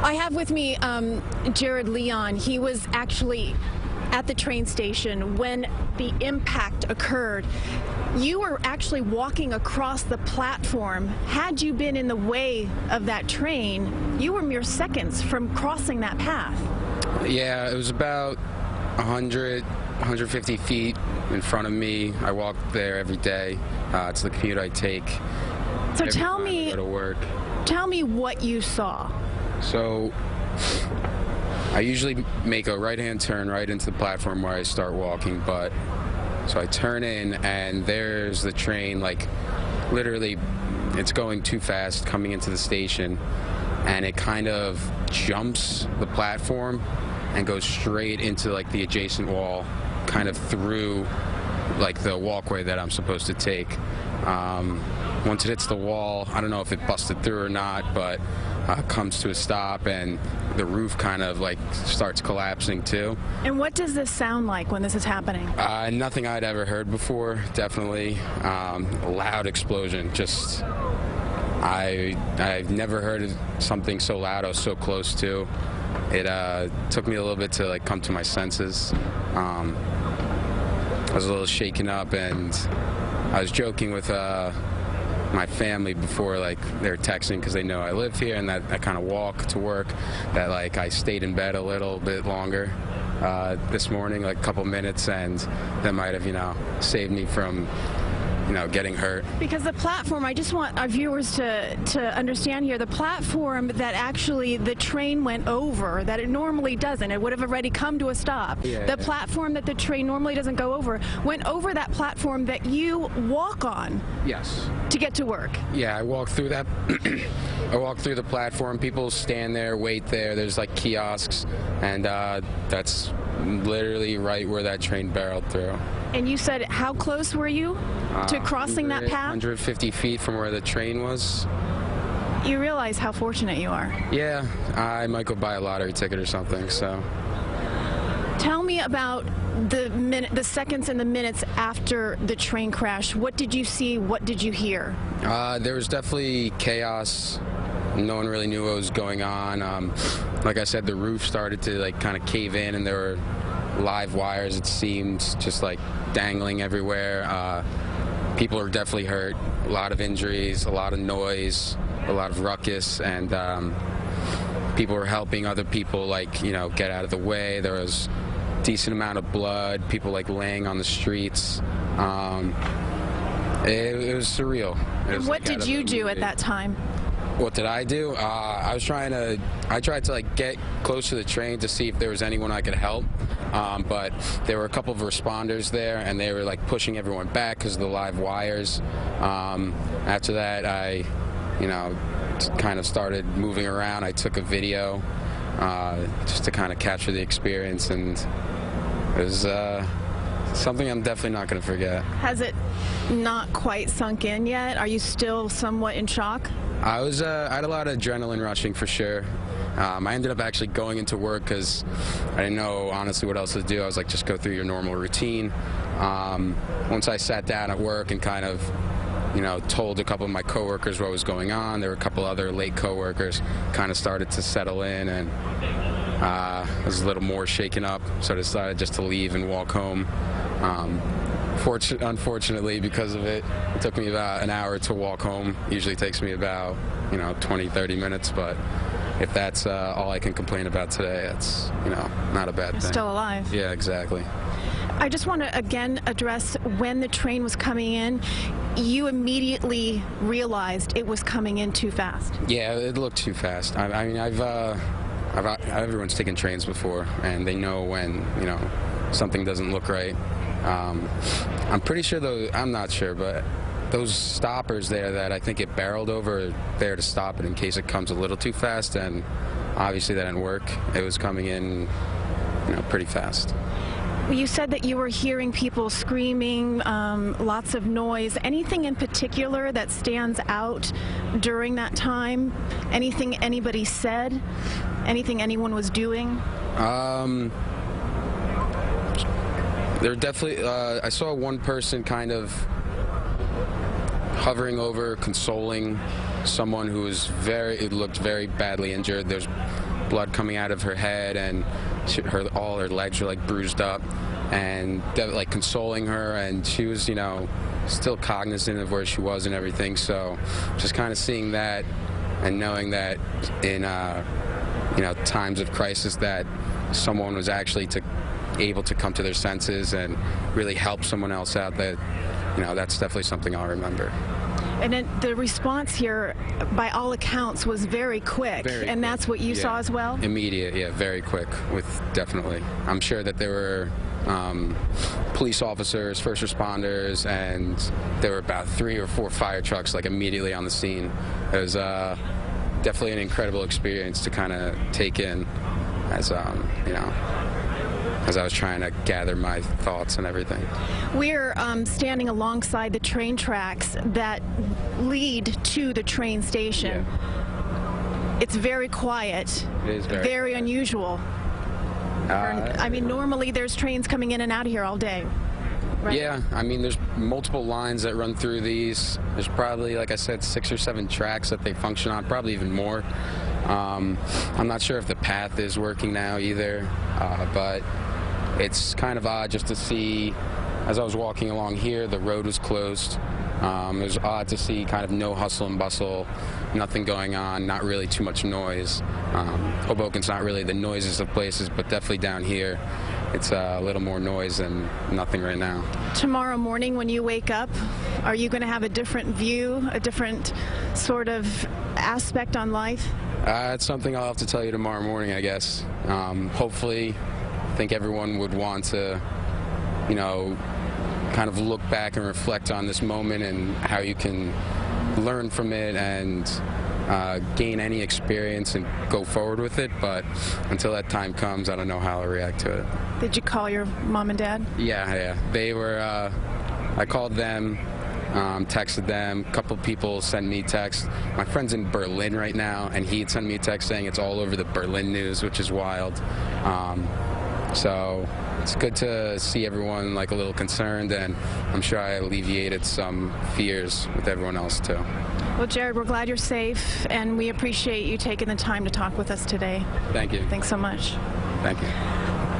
I have with me Jared Leon. He was actually at the train station when the impact occurred. You were actually walking across the platform. Had you been in the way of that train, you were mere seconds from crossing that path. Yeah, it was about 150 feet in front of me. I walk there every day. It's the commute I take. So tell me, I go to work. Tell me what you saw. So I usually make a right-hand turn right into the platform where I start walking, but so I turn in and there's the train, like literally it's going too fast coming into the station, and it kind of jumps the platform and goes straight into like the adjacent wall, kind of through like the walkway that I'm supposed to take. Once it hits the wall, I don't know if it busted through or not, but comes to a stop and the roof kind of like starts collapsing too. And what does this sound like when this is happening? Nothing I'd ever heard before, definitely. A loud explosion. Just, I've never heard of something so loud I was so close to. It took me a little bit to like come to my senses. I was a little shaken up, and I was joking with my family before, like they were texting because they know I live here and that I kind of walk to work, that like I stayed in bed a little bit longer this morning, like a couple minutes, and that might have, saved me from getting hurt. Because the platform, I just want our viewers to understand here, the platform that actually the train went over, that it normally doesn't, it would have already come to a stop. The platform that the train normally doesn't go over, went over that platform that you walk on. Yes. To get to work. Yeah, I walk through that. I walk through the platform, people stand there, wait there, there's like kiosks, and that's literally right where that train barreled through. And you said, how close were you to crossing that path? 150 feet from where the train was. You realize how fortunate you are. Yeah, I might go buy a lottery ticket or something, so. Tell me about the seconds and the minutes after the train crash. What did you see? What did you hear? There was definitely chaos. No one really knew what was going on. Like I said, the roof started to like kind of cave in, and there were live wires, it seemed, just like dangling everywhere. People are definitely hurt. A lot of injuries, a lot of noise, a lot of ruckus, and people were helping other people, like, get out of the way. There was a decent amount of blood, people like laying on the streets. It was surreal. And what did you do at that time? What did I do? I tried to like get close to the train to see if there was anyone I could help, but there were a couple of responders there, and they were like pushing everyone back because of the live wires. After that, I, kind of started moving around. I took a video just to kind of capture the experience, and it was something I'm definitely not going to forget. Has it not quite sunk in yet? Are you still somewhat in shock? I had a lot of adrenaline rushing for sure. I ended up actually going into work because I didn't know honestly what else to do. I was like, just go through your normal routine. Once I sat down at work and kind of, told a couple of my coworkers what was going on, there were a couple other late coworkers, kind of started to settle in, and I was a little more shaken up, so I decided just to leave and walk home. Unfortunately, because of it, it took me about an hour to walk home. Usually takes me about, 20, 30 minutes, but if that's all I can complain about today, it's, not a bad thing. You're still alive. Yeah, exactly. I just want to again address when the train was coming in, you immediately realized it was coming in too fast. Yeah, it looked too fast. I mean, everyone's taken trains before, and they know when, something doesn't look right. I'm pretty sure though, I'm not sure, but those stoppers there that I think it barreled over are there to stop it in case it comes a little too fast, and obviously that didn't work. It was coming in, pretty fast. You said that you were hearing people screaming, lots of noise. Anything in particular that stands out during that time? Anything anybody said? Anything anyone was doing? There definitely, I saw one person kind of hovering over, consoling someone who was looked very badly injured. There's blood coming out of her head, and all her legs were like bruised up, and like consoling her, and she was, you know, still cognizant of where she was and everything. So just kind of seeing that and knowing that in you know, times of crisis that someone was actually able to come to their senses and really help someone else out, that, you know, that's definitely something I'll remember. And then the response here, by all accounts, was very quick. And that's what you saw as well? Immediate, yeah, very quick, definitely. I'm sure that there were police officers, first responders, and there were about 3 or 4 fire trucks, like, immediately on the scene. It was definitely an incredible experience to kind of take in as, you know, as I was trying to gather my thoughts and everything. We're standing alongside the train tracks that lead to the train station. Yeah. It's very quiet. It is very unusual. I mean, normally there's trains coming in and out of here all day. Right? Yeah, I mean, there's multiple lines that run through these. There's probably, like I said, 6 or 7 tracks that they function on, probably even more. I'm not sure if the path is working now either, but it's kind of odd just to see, as I was walking along here, the road was closed. It was odd to see kind of no hustle and bustle, nothing going on, not really too much noise. Hoboken's not really the noisiest of places, but definitely down here, it's a little more noise than nothing right now. Tomorrow morning when you wake up, are you going to have a different view, a different sort of aspect on life? It's something I'll have to tell you tomorrow morning, I guess. Hopefully, I think everyone would want to, you know, kind of look back and reflect on this moment and how you can learn from it and gain any experience and go forward with it. But until that time comes, I don't know how I'll react to it. Did you call your mom and dad? Yeah. They were, I called them, texted them. A couple people sent me texts. My friend's in Berlin right now, and he had sent me a text saying it's all over the Berlin news, which is wild. So it's good to see everyone like a little concerned, and I'm sure I alleviated some fears with everyone else too. Well, Jared, we're glad you're safe, and we appreciate you taking the time to talk with us today. Thank you. Thanks so much. Thank you.